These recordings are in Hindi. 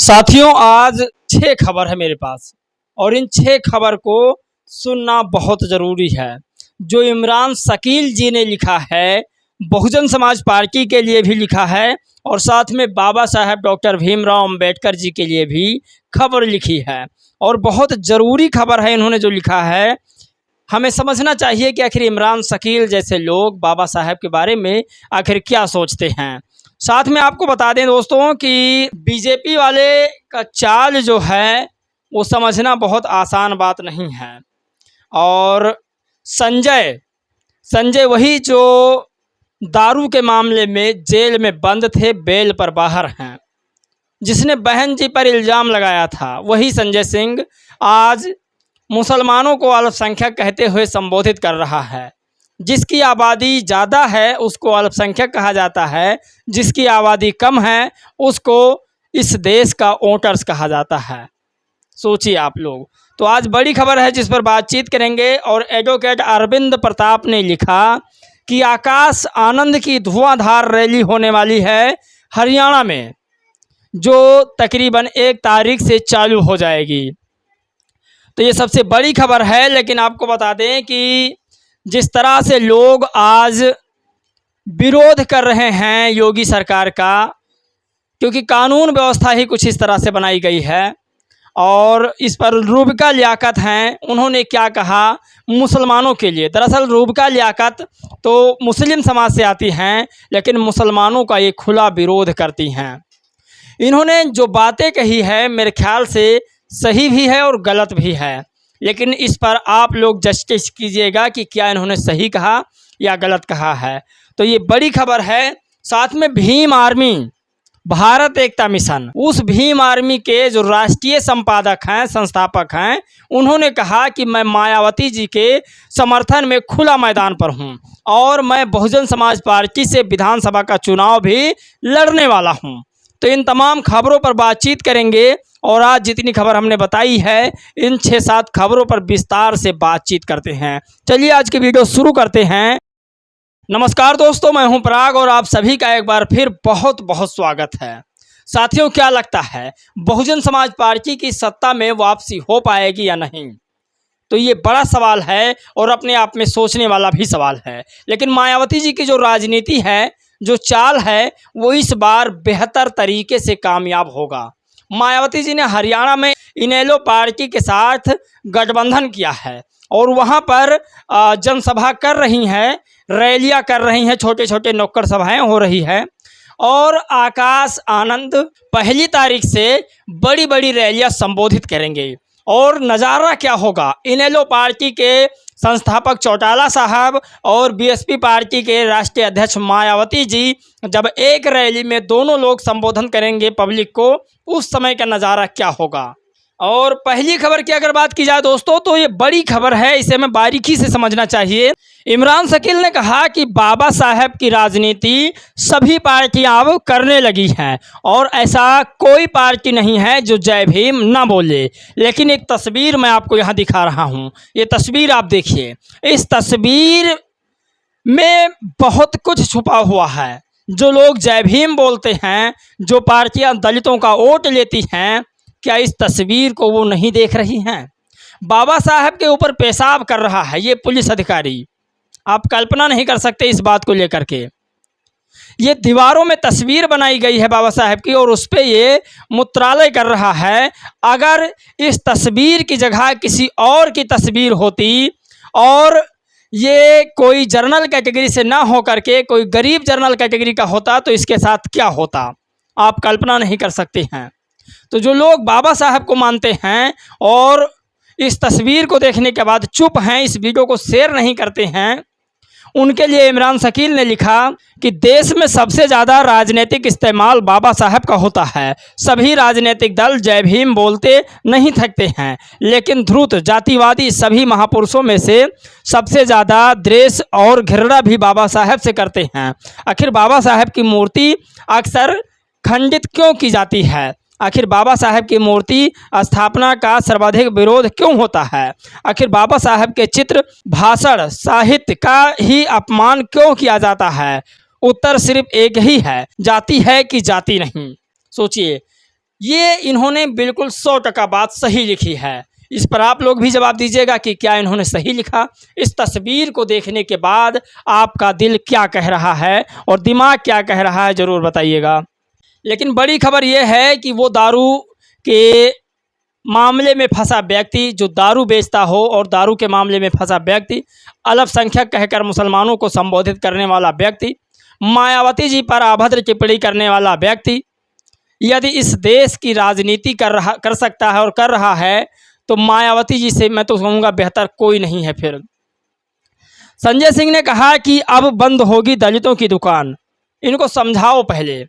साथियों, आज 6 खबर है मेरे पास और इन 6 खबर को सुनना बहुत ज़रूरी है। जो इमरान शकील जी ने लिखा है, बहुजन समाज पार्टी के लिए भी लिखा है और साथ में बाबा साहब डॉक्टर भीमराव अंबेडकर जी के लिए भी खबर लिखी है और बहुत ज़रूरी खबर है। इन्होंने जो लिखा है, हमें समझना चाहिए कि आखिर इमरान शकील जैसे लोग बाबा साहब के बारे में आखिर क्या सोचते हैं। साथ में आपको बता दें दोस्तों कि बीजेपी वाले का चाल जो है वो समझना बहुत आसान बात नहीं है। और संजय संजय वही जो दारू के मामले में जेल में बंद थे, बेल पर बाहर हैं, जिसने बहन जी पर इल्ज़ाम लगाया था, वही संजय सिंह आज मुसलमानों को अल्पसंख्यक कहते हुए संबोधित कर रहा है। जिसकी आबादी ज़्यादा है उसको अल्पसंख्यक कहा जाता है, जिसकी आबादी कम है उसको इस देश का वोटर्स कहा जाता है। सोचिए आप लोग। तो आज बड़ी खबर है जिस पर बातचीत करेंगे। और एडवोकेट अरविंद प्रताप ने लिखा कि आकाश आनंद की धुआंधार रैली होने वाली है हरियाणा में, जो तकरीबन 1 तारीख से चालू हो जाएगी। तो ये सबसे बड़ी खबर है। लेकिन आपको बता दें कि जिस तरह से लोग आज विरोध कर रहे हैं योगी सरकार का, क्योंकि कानून व्यवस्था ही कुछ इस तरह से बनाई गई है और इस पर रूबिका लियाकत हैं, उन्होंने क्या कहा मुसलमानों के लिए। दरअसल रूबिका लियाकत तो मुस्लिम समाज से आती हैं, लेकिन मुसलमानों का ये खुला विरोध करती हैं। इन्होंने जो बातें कही है मेरे ख्याल से सही भी है और गलत भी है, लेकिन इस पर आप लोग जस्टिस कीजिएगा कि क्या इन्होंने सही कहा या गलत कहा है। तो ये बड़ी खबर है। साथ में भीम आर्मी भारत एकता मिशन, उस भीम आर्मी के जो राष्ट्रीय संपादक हैं, संस्थापक हैं, उन्होंने कहा कि मैं मायावती जी के समर्थन में खुला मैदान पर हूं और मैं बहुजन समाज पार्टी से विधानसभा का चुनाव भी लड़ने वाला हूं। तो इन तमाम खबरों पर बातचीत करेंगे और आज जितनी खबर हमने बताई है इन 6-7 खबरों पर विस्तार से बातचीत करते हैं। चलिए आज की वीडियो शुरू करते हैं। नमस्कार दोस्तों, मैं हूं पराग और आप सभी का एक बार फिर बहुत बहुत स्वागत है। साथियों, क्या लगता है बहुजन समाज पार्टी की सत्ता में वापसी हो पाएगी या नहीं? तो ये बड़ा सवाल है और अपने आप में सोचने वाला भी सवाल है। लेकिन मायावती जी की जो राजनीति है, जो चाल है, वो इस बार बेहतर तरीके से कामयाब होगा। मायावती जी ने हरियाणा में इनेलो पार्टी के साथ गठबंधन किया है और वहाँ पर जनसभा कर रही हैं, रैलियाँ कर रही हैं, छोटे छोटे नुक्कड़ सभाएं हो रही है। और आकाश आनंद 1 तारीख से बड़ी बड़ी रैलियाँ संबोधित करेंगे। और नज़ारा क्या होगा, इनेलो पार्टी के संस्थापक चौटाला साहब और बीएसपी पार्टी के राष्ट्रीय अध्यक्ष मायावती जी जब एक रैली में दोनों लोग संबोधन करेंगे पब्लिक को, उस समय का नज़ारा क्या होगा। और पहली खबर की अगर बात की जाए दोस्तों, तो ये बड़ी खबर है, इसे हमें बारीकी से समझना चाहिए। इमरान शकील ने कहा कि बाबा साहब की राजनीति सभी पार्टियां अब करने लगी हैं और ऐसा कोई पार्टी नहीं है जो जय भीम ना बोले। लेकिन एक तस्वीर मैं आपको यहाँ दिखा रहा हूँ, ये तस्वीर आप देखिए। इस तस्वीर में बहुत कुछ छुपा हुआ है। जो लोग जय भीम बोलते हैं, जो पार्टियां दलितों का वोट लेती हैं, क्या इस तस्वीर को वो नहीं देख रही हैं? बाबा साहब के ऊपर पेशाब कर रहा है ये पुलिस अधिकारी। आप कल्पना नहीं कर सकते इस बात को लेकर के। ये दीवारों में तस्वीर बनाई गई है बाबा साहब की और उस पर ये मूत्रालय कर रहा है। अगर इस तस्वीर की जगह किसी और की तस्वीर होती और ये कोई जर्नल कैटेगरी से ना हो करके कोई गरीब जर्नल कैटेगरी का होता, तो इसके साथ क्या होता आप कल्पना नहीं कर सकते हैं। तो जो लोग बाबा साहब को मानते हैं और इस तस्वीर को देखने के बाद चुप हैं, इस वीडियो को शेयर नहीं करते हैं, उनके लिए इमरान शकील ने लिखा कि देश में सबसे ज़्यादा राजनीतिक इस्तेमाल बाबा साहब का होता है। सभी राजनीतिक दल जय भीम बोलते नहीं थकते हैं, लेकिन ध्रुत जातिवादी सभी महापुरुषों में से सबसे ज़्यादा द्वेष और घृणा भी बाबा साहब से करते हैं। आखिर बाबा साहब की मूर्ति अक्सर खंडित क्यों की जाती है? आखिर बाबा साहब की मूर्ति स्थापना का सर्वाधिक विरोध क्यों होता है? आखिर बाबा साहब के चित्र, भाषण, साहित्य का ही अपमान क्यों किया जाता है? उत्तर सिर्फ एक ही है, जाति है कि जाति नहीं। सोचिए, ये इन्होंने बिल्कुल 100% बात सही लिखी है। इस पर आप लोग भी जवाब दीजिएगा कि क्या इन्होंने सही लिखा। इस तस्वीर को देखने के बाद आपका दिल क्या कह रहा है और दिमाग क्या कह रहा है, ज़रूर बताइएगा। लेकिन बड़ी खबर यह है कि वो दारू के मामले में फंसा व्यक्ति, जो दारू बेचता हो और दारू के मामले में फंसा व्यक्ति, अल्पसंख्यक कहकर मुसलमानों को संबोधित करने वाला व्यक्ति, मायावती जी पर अभद्र टिप्पणी करने वाला व्यक्ति, यदि इस देश की राजनीति कर सकता है और कर रहा है, तो मायावती जी से मैं तो कहूँगा बेहतर कोई नहीं है। फिर संजय सिंह ने कहा कि अब बंद होगी दलितों की दुकान। इनको समझाओ पहले,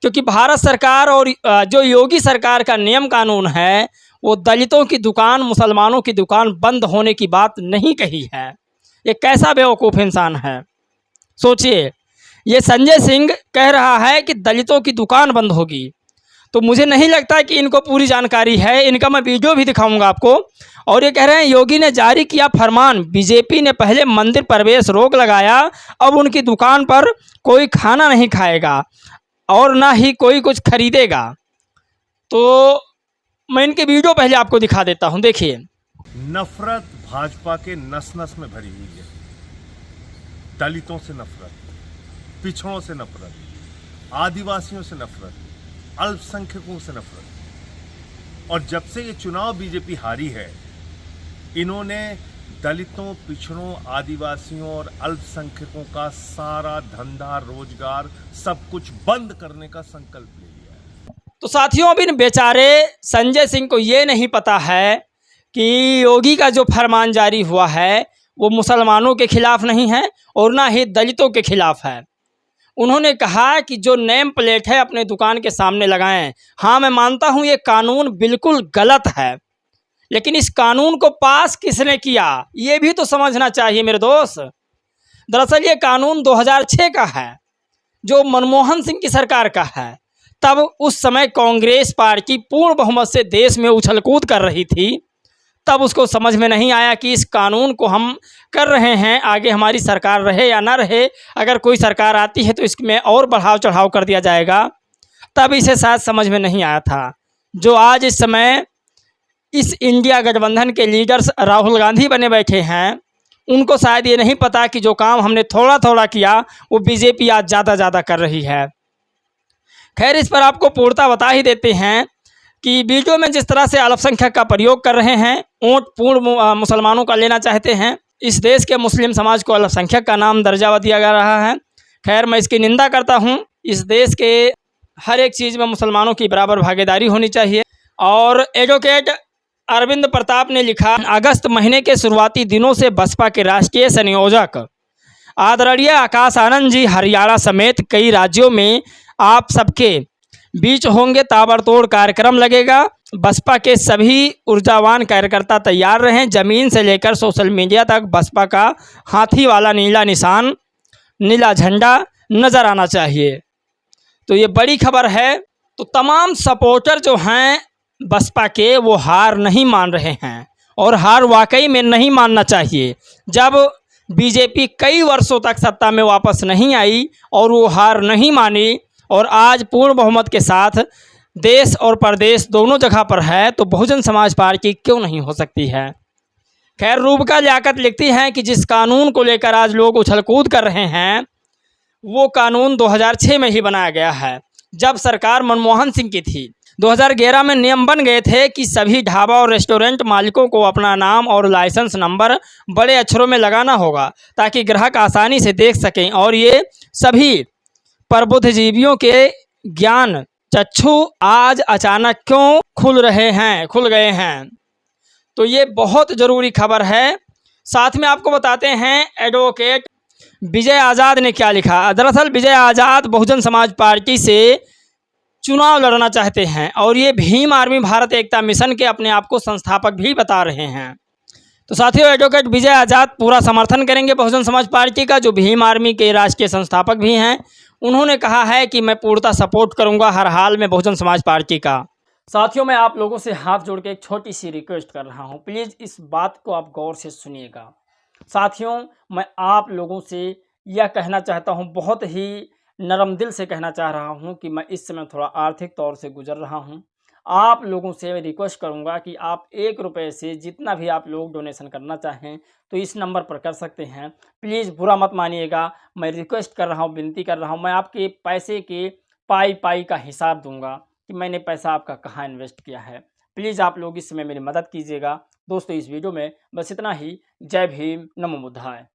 क्योंकि भारत सरकार और जो योगी सरकार का नियम कानून है, वो दलितों की दुकान, मुसलमानों की दुकान बंद होने की बात नहीं कही है। ये कैसा बेवकूफ़ इंसान है, सोचिए। ये संजय सिंह कह रहा है कि दलितों की दुकान बंद होगी, तो मुझे नहीं लगता कि इनको पूरी जानकारी है। इनका मैं वीडियो भी दिखाऊंगा आपको। और ये कह रहे हैं योगी ने जारी किया फरमान, बीजेपी ने पहले मंदिर प्रवेश रोक लगाया, अब उनकी दुकान पर कोई खाना नहीं खाएगा और ना ही कोई कुछ खरीदेगा। तो मैं इनके वीडियो पहले आपको दिखा देता हूं, देखिए। नफरत भाजपा के नस नस में भरी हुई है। दलितों से नफरत, पिछड़ों से नफरत, आदिवासियों से नफरत, अल्पसंख्यकों से नफरत। और जब से ये चुनाव बीजेपी हारी है, इन्होंने दलितों, पिछड़ों, आदिवासियों और अल्पसंख्यकों का सारा धंधा, रोजगार, सब कुछ बंद करने का संकल्प ले लिया है। तो साथियों, अब इन बेचारे संजय सिंह को ये नहीं पता है कि योगी का जो फरमान जारी हुआ है वो मुसलमानों के खिलाफ नहीं है और ना ही दलितों के खिलाफ है। उन्होंने कहा कि जो नेम प्लेट है अपने दुकान के सामने लगाएं। हाँ, मैं मानता हूँ ये कानून बिल्कुल गलत है, लेकिन इस कानून को पास किसने किया ये भी तो समझना चाहिए मेरे दोस्त। दरअसल ये कानून 2006 का है, जो मनमोहन सिंह की सरकार का है। तब उस समय कांग्रेस पार्टी पूर्ण बहुमत से देश में उछल कूद कर रही थी। तब उसको समझ में नहीं आया कि इस कानून को हम कर रहे हैं, आगे हमारी सरकार रहे या ना रहे, अगर कोई सरकार आती है तो इसमें और बढ़ाव चढ़ाव कर दिया जाएगा। तब इसे शायद समझ में नहीं आया था। जो आज इस समय इस इंडिया गठबंधन के लीडर्स राहुल गांधी बने बैठे हैं, उनको शायद ये नहीं पता कि जो काम हमने थोड़ा थोड़ा किया वो बीजेपी आज ज़्यादा कर रही है। खैर, इस पर आपको पूर्णता बता ही देते हैं कि वीडियो में जिस तरह से अल्पसंख्यक का प्रयोग कर रहे हैं, वोट पूर्ण मुसलमानों का लेना चाहते हैं, इस देश के मुस्लिम समाज को अल्पसंख्यक का नाम दर्जा दिया जा रहा है। खैर, मैं इसकी निंदा करता हूं। इस देश के हर एक चीज़ में मुसलमानों की बराबर भागीदारी होनी चाहिए। और एडवोकेट अरविंद प्रताप ने लिखा, अगस्त महीने के शुरुआती दिनों से बसपा के राष्ट्रीय संयोजक आदरणीय आकाश आनंद जी हरियाणा समेत कई राज्यों में आप सबके बीच होंगे। ताबड़तोड़ कार्यक्रम लगेगा। बसपा के सभी ऊर्जावान कार्यकर्ता तैयार रहें। जमीन से लेकर सोशल मीडिया तक बसपा का हाथी वाला नीला निशान, नीला झंडा नज़र आना चाहिए। तो ये बड़ी खबर है। तो तमाम सपोर्टर जो हैं बसपा के, वो हार नहीं मान रहे हैं और हार वाकई में नहीं मानना चाहिए। जब बीजेपी कई वर्षों तक सत्ता में वापस नहीं आई और वो हार नहीं मानी और आज पूर्ण बहुमत के साथ देश और प्रदेश दोनों जगह पर है, तो बहुजन समाज पार्टी क्यों नहीं हो सकती है। खैर, रूबका लियाकत लिखती हैं कि जिस कानून को लेकर आज लोग उछल कूद कर रहे हैं, वो कानून 2006 में ही बनाया गया है, जब सरकार मनमोहन सिंह की थी। 2011 में नियम बन गए थे कि सभी ढाबा और रेस्टोरेंट मालिकों को अपना नाम और लाइसेंस नंबर बड़े अक्षरों में लगाना होगा, ताकि ग्राहक आसानी से देख सकें। और ये सभी प्रबुद्धजीवियों के ज्ञान चक्षु आज अचानक क्यों खुल गए हैं। तो ये बहुत ज़रूरी खबर है। साथ में आपको बताते हैं एडवोकेट विजय आज़ाद ने क्या लिखा। दरअसल विजय आज़ाद बहुजन समाज पार्टी से चुनाव लड़ना चाहते हैं और ये भीम आर्मी भारत एकता मिशन के अपने आप को संस्थापक भी बता रहे हैं। तो साथियों, एडवोकेट विजय आज़ाद पूरा समर्थन करेंगे बहुजन समाज पार्टी का, जो भीम आर्मी के राष्ट्रीय संस्थापक भी हैं। उन्होंने कहा है कि मैं पूर्णतः सपोर्ट करूंगा हर हाल में बहुजन समाज पार्टी का। साथियों, मैं आप लोगों से हाथ जोड़ के एक छोटी सी रिक्वेस्ट कर रहा हूं, प्लीज़ इस बात को आप गौर से सुनिएगा। साथियों, मैं आप लोगों से यह कहना चाहता हूं, बहुत ही नरम दिल से कहना चाह रहा हूं कि मैं इस समय थोड़ा आर्थिक तौर से गुजर रहा हूं। आप लोगों से रिक्वेस्ट करूंगा कि आप 1 रुपए से जितना भी आप लोग डोनेशन करना चाहें तो इस नंबर पर कर सकते हैं। प्लीज़ बुरा मत मानिएगा, मैं रिक्वेस्ट कर रहा हूँ, विनती कर रहा हूँ। मैं आपके पैसे के पाई-पाई का हिसाब दूँगा कि मैंने पैसा आपका कहाँ इन्वेस्ट किया है। प्लीज़ आप लोग इस समय मेरी मदद कीजिएगा। दोस्तों, इस वीडियो में बस इतना ही। जय भीम, नमो बुद्धाय।